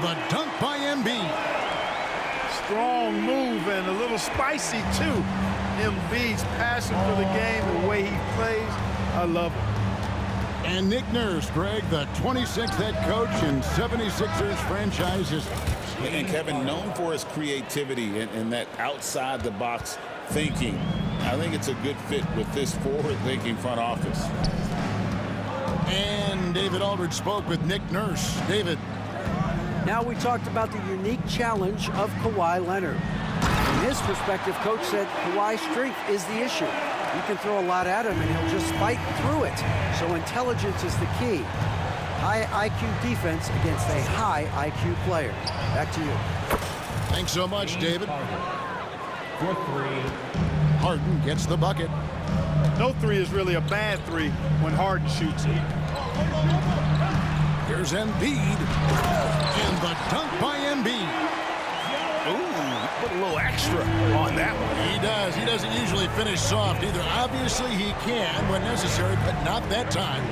And the dunk by Embiid. Strong move and a little spicy, too. Embiid's passion for the game, the way he plays, I love it. And Nick Nurse, Greg, the 26th head coach in 76ers franchise history. And Kevin, known for his creativity and that outside-the-box thinking. I think it's a good fit with this forward-thinking front office. And David Aldridge spoke with Nick Nurse. David. Now we talked about the unique challenge of Kawhi Leonard. From his perspective, Coach said Kawhi's strength is the issue. You can throw a lot at him, and he'll just fight through it. So intelligence is the key. High IQ defense against a high IQ player. Back to you. Thanks so much, David. Harden gets the bucket. No three is really a bad three when Harden shoots it. Here's Embiid. And the dunk by Embiid. Ooh, put a little extra on that one. He does. He doesn't usually finish soft either. Obviously, he can when necessary, but not that time.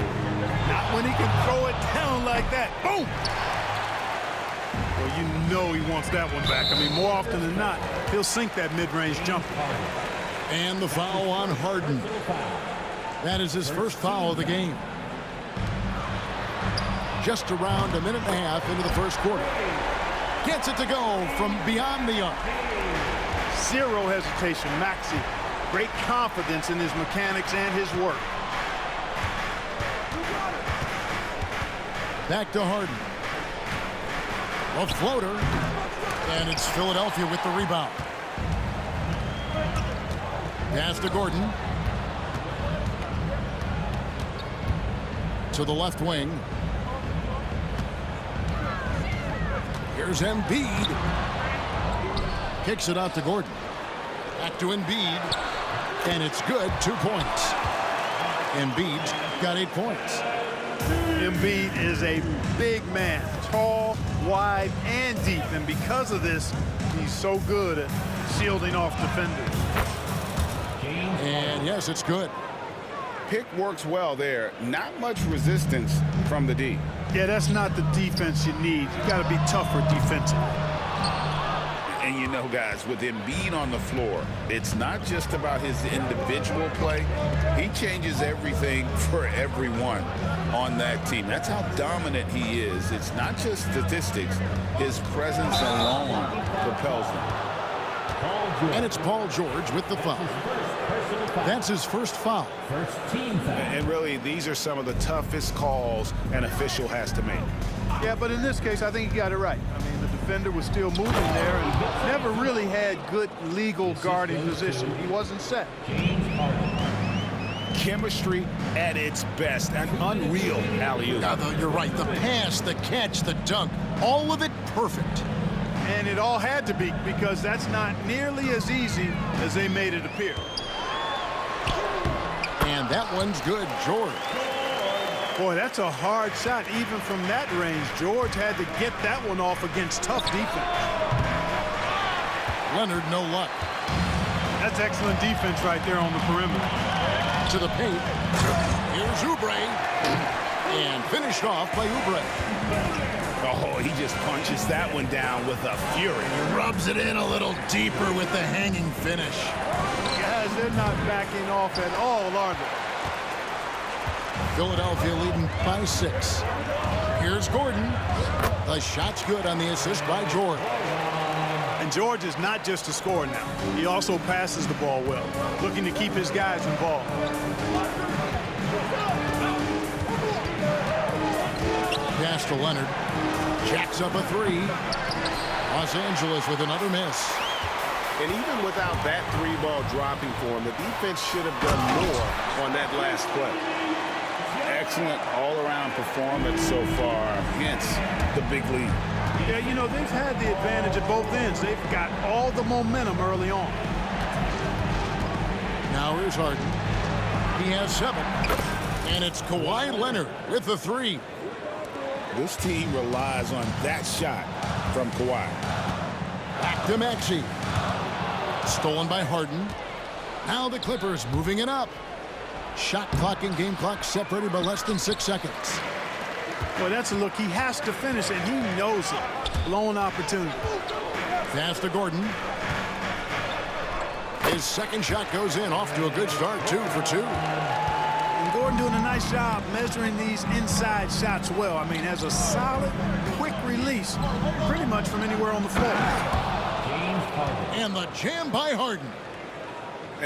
Not when he can throw it down like that. Boom! Well, you know he wants that one back. I mean, more often than not, he'll sink that mid-range jumper. And the foul on Harden. That is his first foul of the game. Just around a minute and a half into the first quarter. Gets it to go from beyond the arc. Zero hesitation, Maxey. Great confidence in his mechanics and his work. Back to Harden. A floater. And it's Philadelphia with the rebound. Pass to Gordon. To the left wing. Here's Embiid. Kicks it out to Gordon. Back to Embiid. And it's good. 2 points. Embiid's got 8 points. Embiid is a big man. Tall, wide, and deep. And because of this, he's so good at shielding off defenders. And yes, it's good. Pick works well there. Not much resistance from the D. Yeah, that's not the defense you need. You got to be tougher defensively. And you know, guys, with Embiid on the floor, it's not just about his individual play. He changes everything for everyone on that team. That's how dominant he is. It's not just statistics. His presence alone propels them. And it's Paul George with the foul. That's his first foul. And really, these are some of the toughest calls an official has to make. Yeah, but in this case, I think he got it right. I mean, the defender was still moving there and never really had good legal guarding position. He wasn't set. Chemistry at its best. An unreal alley-oop. Yeah, though, you're right. The pass, the catch, the dunk, all of it perfect. And it all had to be, because that's not nearly as easy as they made it appear. And that one's good, George. Boy, that's a hard shot. Even from that range, George had to get that one off against tough defense. Leonard, no luck. That's excellent defense right there on the perimeter. To the paint. Here's Oubre. And finished off by Oubre. Oh, he just punches that one down with a fury. He rubs it in a little deeper with the hanging finish. Guys, they're not backing off at all, are they? Philadelphia leading by 6. Here's Gordon. The shot's good on the assist by George. And George is not just a scorer now. He also passes the ball well, looking to keep his guys involved. Pass to Leonard. Jacks up a 3. Los Angeles with another miss. And even without that 3-ball dropping for him, the defense should have done more on that last play. Excellent all-around performance so far against the big lead. Yeah, you know, they've had the advantage at both ends. They've got all the momentum early on. Now here's Harden. He has 7. And it's Kawhi Leonard with the 3. This team relies on that shot from Kawhi. Back to Maxey. Stolen by Harden. Now the Clippers moving it up. Shot clock and game clock separated by less than 6 seconds. Boy, that's a look he has to finish, and he knows it. Blown opportunity. Pass to Gordon. His second shot goes in, off to a good start, 2 for 2. And Gordon doing a nice job measuring these inside shots well. I mean, has a solid, quick release, pretty much from anywhere on the floor. And the jam by Harden.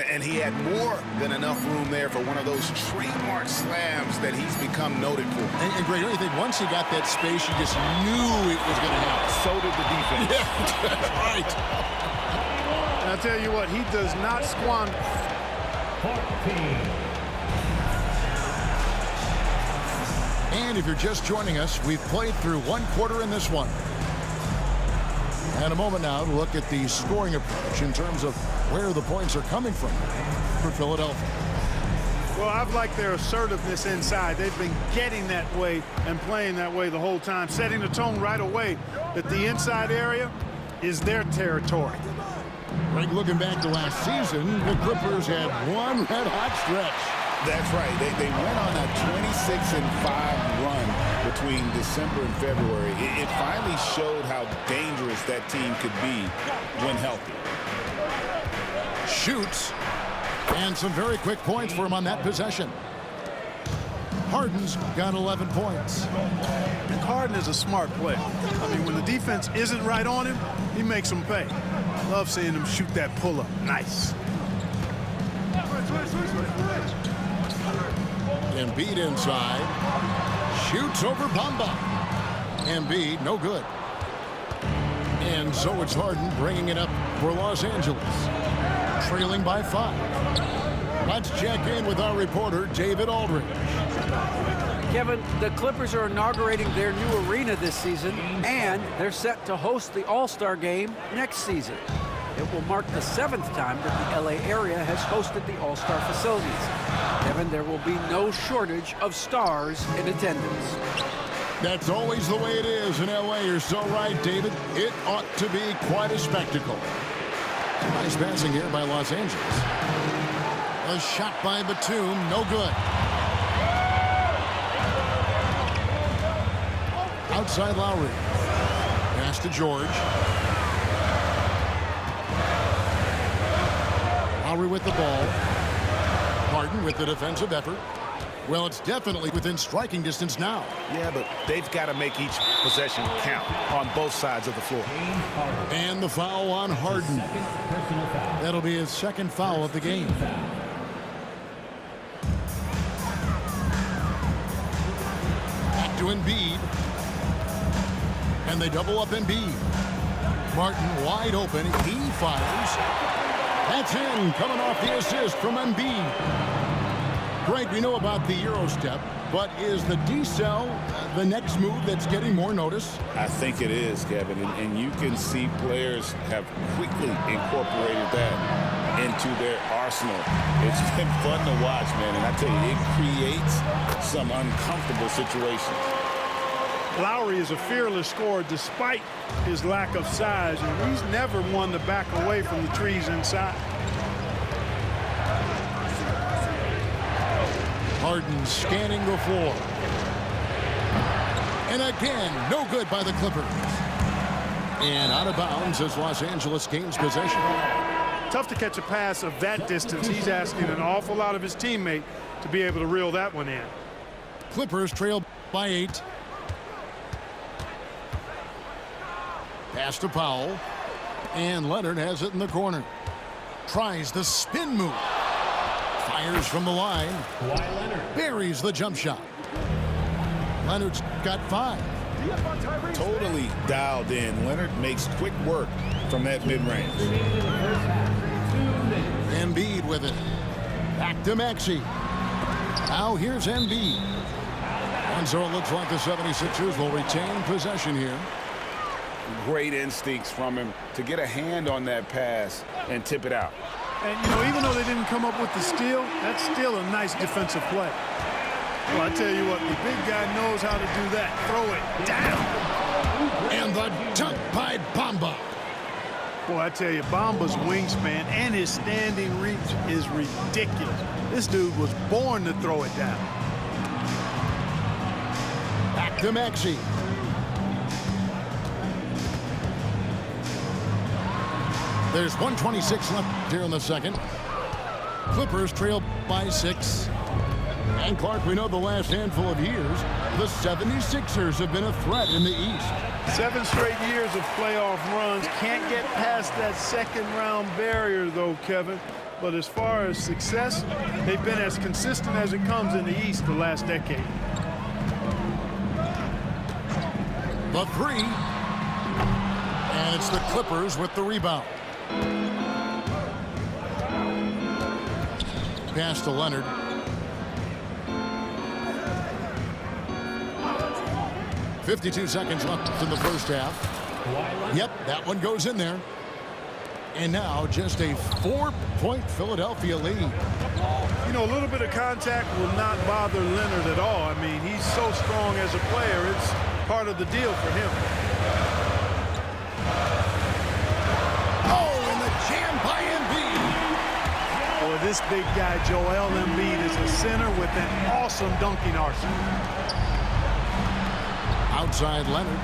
And he had more than enough room there for one of those trademark slams that he's become noted for. And Greg, I think once he got that space, you just knew it was going to happen. So did the defense. Yeah, that's right. And I'll tell you what, he does not squander. And if you're just joining us, we've played through one quarter in this one. And a moment now to look at the scoring approach in terms of where the points are coming from for Philadelphia. Well, I've liked their assertiveness inside. They've been getting that way and playing that way the whole time, setting the tone right away that the inside area is their territory. Greg, looking back to last season, the Clippers had one red-hot stretch. That's right. They went on a 26-5 run between December and February. It finally showed how dangerous that team could be when healthy. Shoots. And some very quick points for him on that possession. Harden's got 11 points. And Harden is a smart player. I mean, when the defense isn't right on him, he makes them pay. Love seeing him shoot that pull-up. Nice. Embiid inside. Shoots over Bamba. Embiid, no good. And so it's Harden bringing it up for Los Angeles. Trailing by 5. Let's check in with our reporter, David Aldridge. Kevin, the Clippers are inaugurating their new arena this season, and they're set to host the All-Star Game next season. It will mark the 7th time that the LA area has hosted the All-Star facilities. Kevin, there will be no shortage of stars in attendance. That's always the way it is in LA. You're so right, David. It ought to be quite a spectacle. Nice passing here by Los Angeles. A shot by Batum, no good. Outside Lowry. Pass to George. Lowry with the ball. Harden with the defensive effort. Well, it's definitely within striking distance now. Yeah, but they've got to make each possession count on both sides of the floor. And the foul on Harden. That'll be his second foul of the game. Back to Embiid. And they double up Embiid. Martin wide open. He fires. That's in, coming off the assist from Embiid. Greg, we know about the Euro step, but is the decel the next move that's getting more notice? I think it is, Kevin, and you can see players have quickly incorporated that into their arsenal. It's been fun to watch, man, and I tell you, it creates some uncomfortable situations. Lowry is a fearless scorer despite his lack of size, and he's never one to back away from the trees inside. Harden scanning the floor. And again, no good by the Clippers. And out of bounds as Los Angeles gains possession. Tough to catch a pass of that distance. He's asking an awful lot of his teammate to be able to reel that one in. Clippers trail by 8. Pass to Powell. And Leonard has it in the corner. Tries the spin move. Fires from the line. Buries the jump shot. Leonard's got 5. Totally dialed in. Leonard makes quick work from that mid-range. Embiid with it. Back to Maxey. Now here's Embiid. And so it looks like the 76ers will retain possession here. Great instincts from him to get a hand on that pass and tip it out. And, you know, even though they didn't come up with the steal, that's still a nice defensive play. Well, I tell you what, the big guy knows how to do that. Throw it down. And the dunk by Bamba. Boy, I tell you, Bamba's wingspan and his standing reach is ridiculous. This dude was born to throw it down. Back to Maxey. There's 1:26 left here in the second. Clippers trail by 6. And Clark, we know the last handful of years, the 76ers have been a threat in the East. 7 straight years of playoff runs. Can't get past that second-round barrier, though, Kevin. But as far as success, they've been as consistent as it comes in the East the last decade. The 3. And it's the Clippers with the rebound. Pass to Leonard. .52 seconds left in the first half. Yep, that one goes in there. And now just a 4-point Philadelphia lead. You know, a little bit of contact will not bother Leonard at all. I mean, he's so strong as a player. It's part of the deal for him. Oh, and the jam by Embiid. Boy, this big guy, Joel Embiid, is a center with an awesome dunking arsenal. Outside Leonard.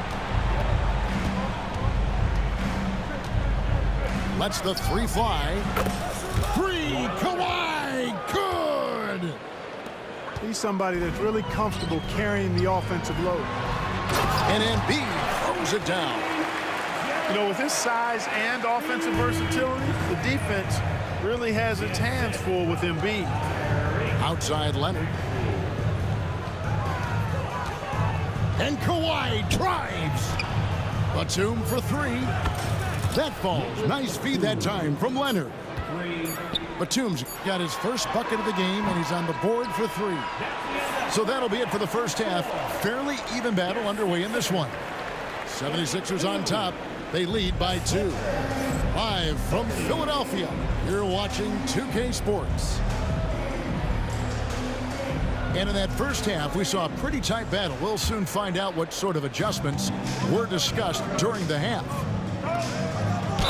Lets the 3 fly. 3, Kawhi, good! He's somebody that's really comfortable carrying the offensive load. And Embiid throws it down. You know, with his size and offensive versatility, the defense really has its hands full with Embiid. Outside Leonard. And Kawhi drives. Batum for 3. That falls. Nice feed that time from Leonard. Batum's got his first bucket of the game, and he's on the board for 3. So that'll be it for the first half. Fairly even battle underway in this one. 76ers on top. They lead by 2. Live from Philadelphia, you're watching 2K Sports. And in that first half, we saw a pretty tight battle. We'll soon find out what sort of adjustments were discussed during the half.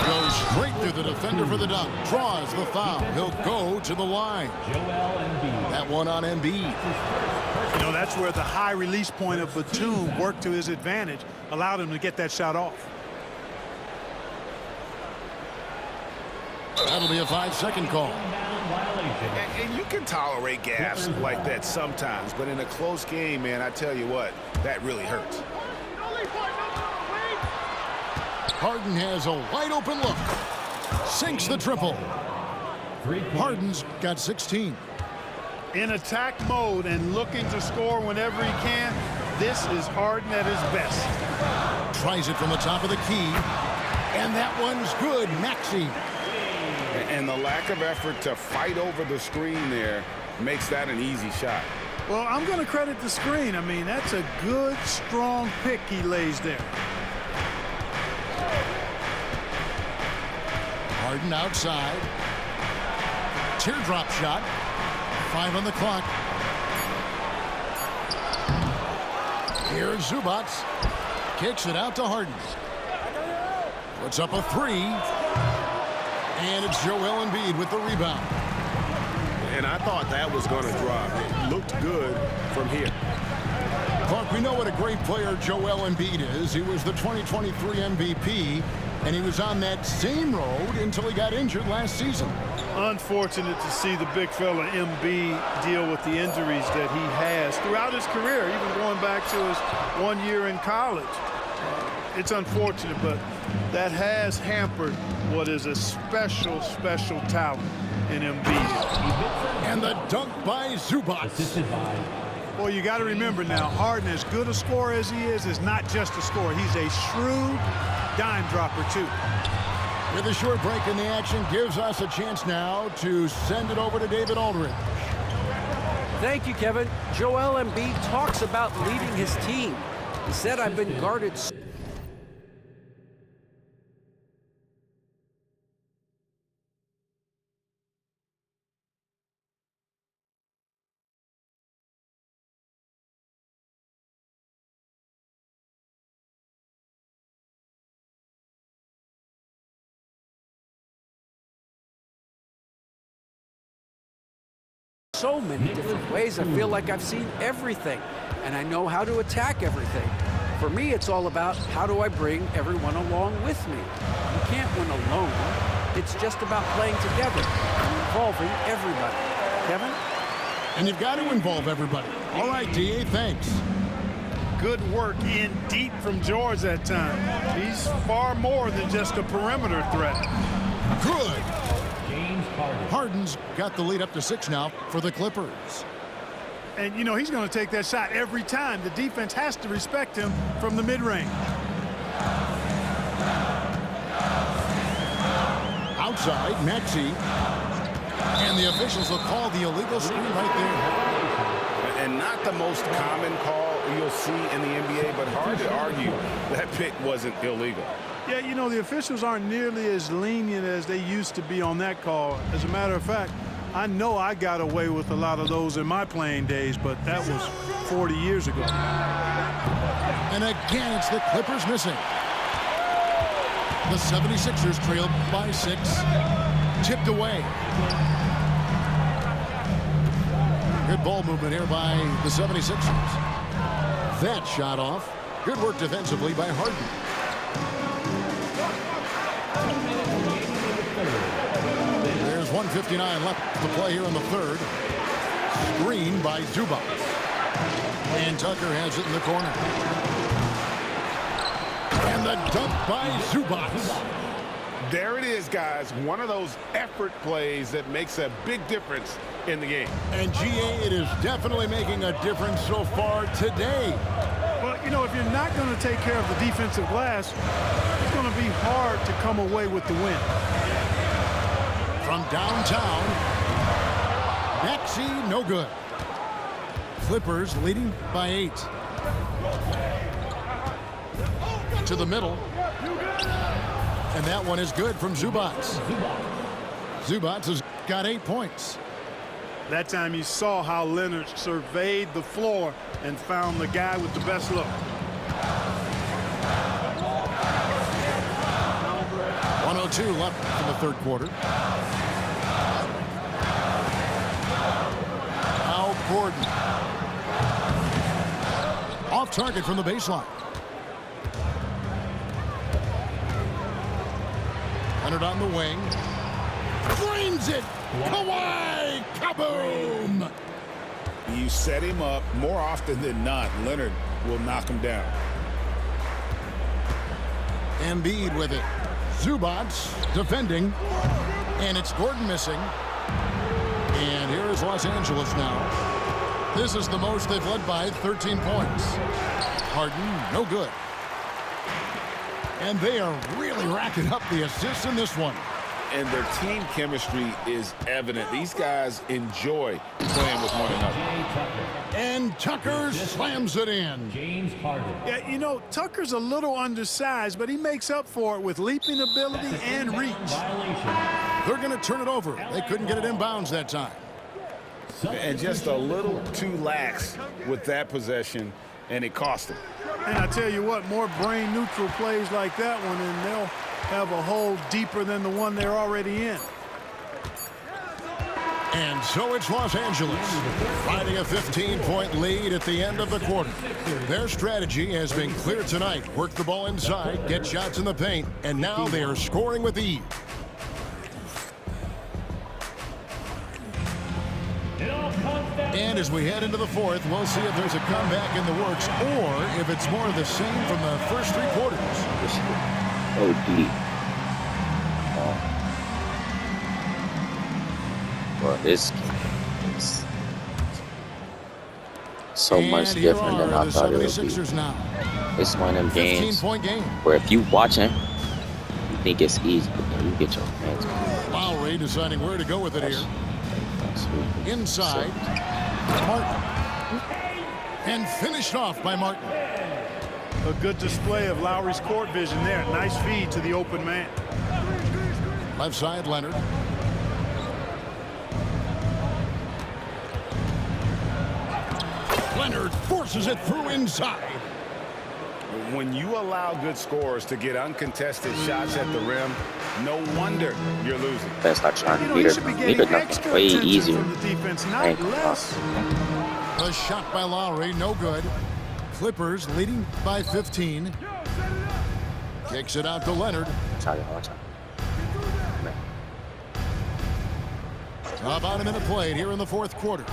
Goes straight through the defender for the dunk. Draws the foul. He'll go to the line. That one on Embiid. You know, that's where the high release point of Batum worked to his advantage, allowed him to get that shot off. That'll be a 5-second call. And you can tolerate gas like that sometimes, but in a close game, man, I tell you what, that really hurts. Harden has a wide open look. Sinks the triple. Harden's got 16. In attack mode and looking to score whenever he can, this is Harden at his best. Tries it from the top of the key. And that one's good. Maxey. And the lack of effort to fight over the screen there makes that an easy shot. Well, I'm going to credit the screen. I mean, that's a good, strong pick he lays there. Harden outside. Teardrop shot. 5 on the clock. Here's Zubac. Kicks it out to Harden. Puts up a 3. And it's Joel Embiid with the rebound. And I thought that was going to drop. It looked good from here. Clark, we know what a great player Joel Embiid is. He was the 2023 MVP, and he was on that same road until he got injured last season. Unfortunate to see the big fella Embiid deal with the injuries that he has throughout his career, even going back to his 1 year in college. It's unfortunate, but that has hampered what is a special, special talent in Embiid. And the dunk by Zubac. Well, you got to remember now, Harden, as good a scorer as he is not just a scorer. He's a shrewd dime dropper, too. With a short break in the action, gives us a chance now to send it over to David Aldridge. Thank you, Kevin. Joel Embiid talks about leading his team. He said, I've been guarded so many different ways. I feel like I've seen everything. and I know how to attack everything. For me, it's all about how do I bring everyone along with me. You can't win alone. It's just about playing together and involving everybody. Kevin? And you've got to involve everybody. All right, D.A., thanks. Good work in deep from George that time. He's far more than just a perimeter threat. Good. Harden's got the lead up to 6 now for the Clippers. And, you know, he's going to take that shot every time. The defense has to respect him from the mid-range. Outside, Maxey. And the officials will call the illegal screen right there. And not the most common call you'll see in the NBA, but hard to argue that pick wasn't illegal. Yeah, you know, the officials aren't nearly as lenient as they used to be on that call. As a matter of fact, I know I got away with a lot of those in my playing days, but that was 40 years ago. And again, it's the Clippers missing. The 76ers trailed by 6. Tipped away. Good ball movement here by the 76ers. That shot off. Good work defensively by Harden. There's 1:59 left to play here in the third. Screen by Zubac. And Tucker has it in the corner. And the dunk by Zubac. There it is, guys. One of those effort plays that makes a big difference in the game. And GA, it is definitely making a difference so far today. Well, you know, if you're not going to take care of the defensive glass, it's going to be hard to come away with the win. From downtown, Maxey, no good. Clippers leading by 8. To the middle. And that one is good from Zubac. Zubac has got 8 points. That time you saw how Leonard surveyed the floor and found the guy with the best look. 1:02 left in the third quarter. Now Gordon. Off target from the baseline. Leonard on the wing. Frames it. Kawhi. Kaboom. You set him up more often than not. Leonard will knock him down. Embiid with it. Zubac defending. And it's Gordon missing. And here is Los Angeles now. This is the most they've led by 13 points. Harden, no good. And they are really racking up the assists in this one. And their team chemistry is evident. These guys enjoy playing with one another. And Tucker slams it in. Yeah, you know, Tucker's a little undersized, but he makes up for it with leaping ability and reach. They're going to turn it over. They couldn't get it in bounds that time. And just a little too lax with that possession, and it cost them. And I tell you what, more brain-neutral plays like that one, and they'll have a hole deeper than the one they're already in. And so it's Los Angeles riding a 15-point lead at the end of the quarter. Their strategy has been clear tonight. Work the ball inside, get shots in the paint, and now they are scoring with ease. And as we head into the fourth, we'll see if there's a comeback in the works or if it's more of the same from the first 3 quarters. OD. Well, this game is so much different than I thought it would be. Now. It's one of them games 15-point game where if you watching, you think it's easy, but then you get your hands on it. Lowry deciding where to go with it here. Inside, Martin. And finished off by Martin. A good display of Lowry's court vision there. Nice feed to the open man. Left side, Leonard. Leonard forces it through inside. When you allow good scorers to get uncontested shots at the rim, no wonder you're losing. Best not trying to beat her. Beat her nothing way easier. From the defense, not less. The shot by Lowry, no good. Clippers leading by 15. Kicks it out to Leonard. About a minute played here in the fourth quarter.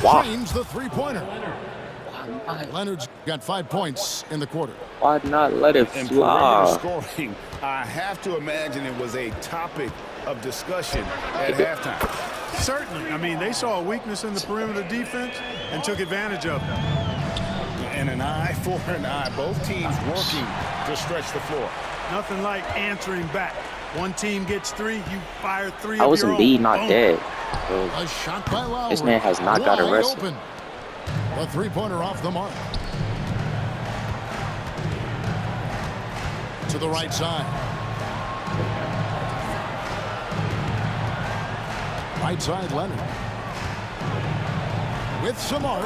Wow. Drains the three-pointer. Leonard's got 5 points in the quarter. Why not let it And fly? perimeter scoring, I have to imagine it was a topic of discussion at halftime. Certainly. I mean, they saw a weakness in the perimeter defense and took advantage of it. And an eye for an eye. Both teams working to stretch the floor. Nothing like answering back. One team gets 3, you fire 3 I of was your Embiid own. not Boom. dead. A shot by Lowry. This man has not got Wide arrested. open. The three-pointer off the mark. To the right side. Right side, Leonard. With some arc.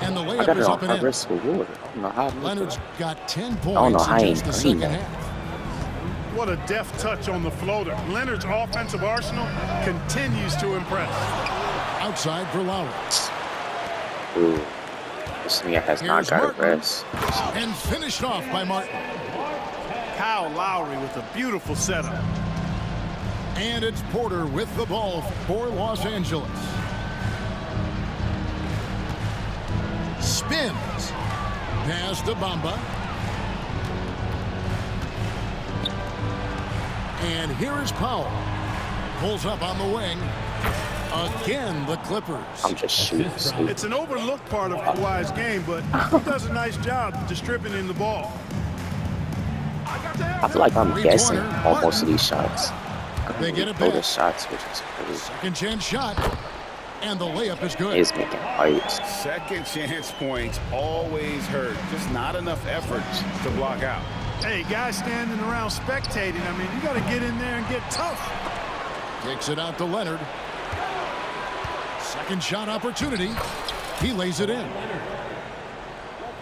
And the I layup got it is on up and in. risk reward. I don't know how. Leonard's got 10 don't know points how in he just the ain't second green that. half. What a deft touch on the floater. Leonard's offensive arsenal continues to impress. Outside for Lowry. Ooh, this nigga has not Here's got a Martin. rest. And finished off by Martin. Kyle Lowry with a beautiful setup. And it's Porter with the ball for Los Angeles. Spins. Pass to Bamba. And here is Powell. Pulls up on the wing. Again, the Clippers. I'm just shooting. It's an overlooked part of Kawhi's game, but he does a nice job distributing the ball. I feel like I'm guessing on most of these shots. They get it Throw the back. shots, which is crazy. Second chance shot. And the layup is good. He's making fights. Second chance points always hurt. Just not enough effort to block out. Hey, guys standing around spectating, I mean, you got to get in there and get tough. Takes it out to Leonard. Second shot opportunity. He lays it in.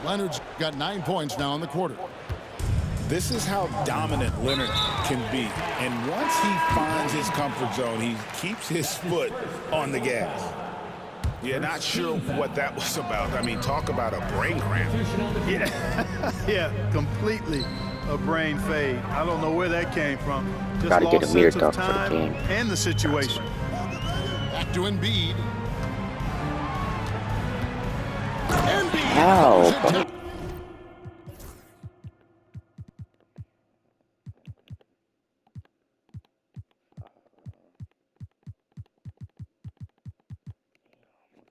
Leonard's got 9 points now in the quarter. This is how dominant Leonard can be. And once he finds his comfort zone, he keeps his foot on the gas. Yeah, not sure what that was about. I mean, talk about a brain cramp. Yeah, yeah, completely a brain fade. I don't know where that came from. Just Gotta get lost a mirror sense of dunk for the time game. and the situation. Back to Embiid. How?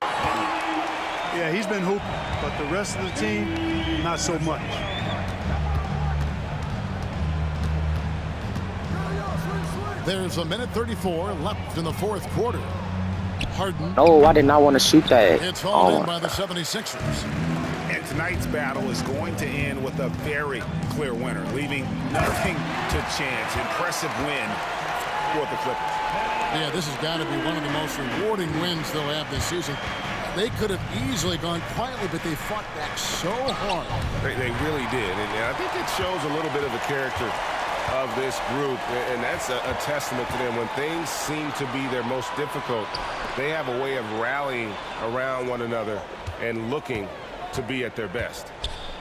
Yeah, he's been hooping, but the rest of the team, not so much. There's a minute 34 left in the fourth quarter. Harden. No, I did not want to shoot that. It's hauled Oh, in by the 76ers. And tonight's battle is going to end with a very clear winner, leaving nothing to chance. Impressive win for the Clippers. Yeah, this has got to be one of the most rewarding wins they'll have this season. They could have easily gone quietly, but they fought back so hard. They really did. And I think it shows a little bit of the character of this group, and that's a testament to them. When things seem to be their most difficult, they have a way of rallying around one another and looking to be at their best.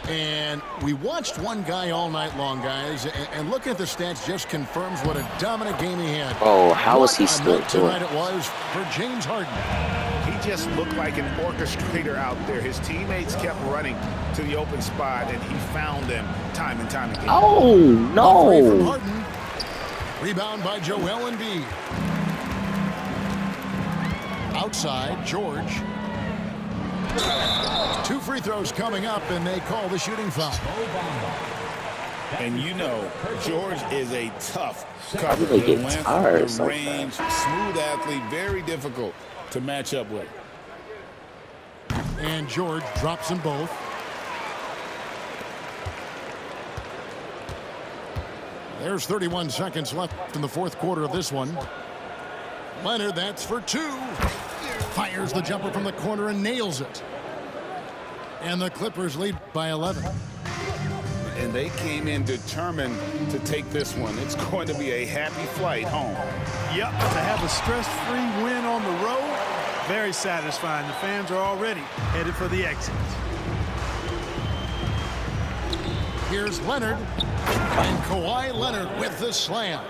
And we watched one guy all night long, guys, and looking at the stats just confirms what a dominant game he had. Oh, how was he What a still night doing? tonight it was for James Harden. He just looked like an orchestrator out there. His teammates kept running to the open spot, and he found them time and time again. Oh, Three from no. Harden. Rebound by Joel Embiid. Outside, George. 2 free throws coming up, and they call the shooting foul. And you know, George is a tough How do cover. they The get length, tired the so range, smooth athlete, very difficult to match up with. And George drops them both. There's 31 seconds left in the fourth quarter of this one. Leonard, that's for 2. Fires the jumper from the corner and nails it. And the Clippers lead by 11. And they came in determined to take this one. It's going to be a happy flight home. Yep, to have a stress-free win on the road, Very satisfying. The fans are already headed for the exit. Here's Leonard. And Kawhi Leonard with the slam.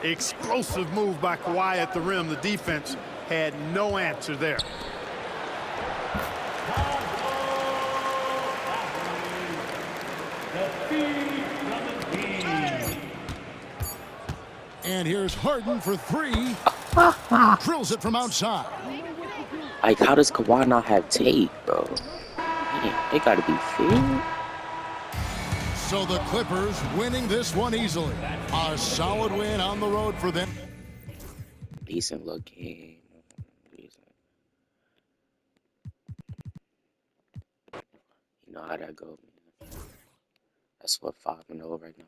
Explosive move by Kawhi at the rim. The defense had no answer there. And here's Harden for three. Drills it from outside. Like, how does Kawhi not have tape, bro? Man, they gotta be fair. So the Clippers winning this one easily. A solid win on the road for them. Decent look game. Decent. You know how that goes. That's what 5-0 right now.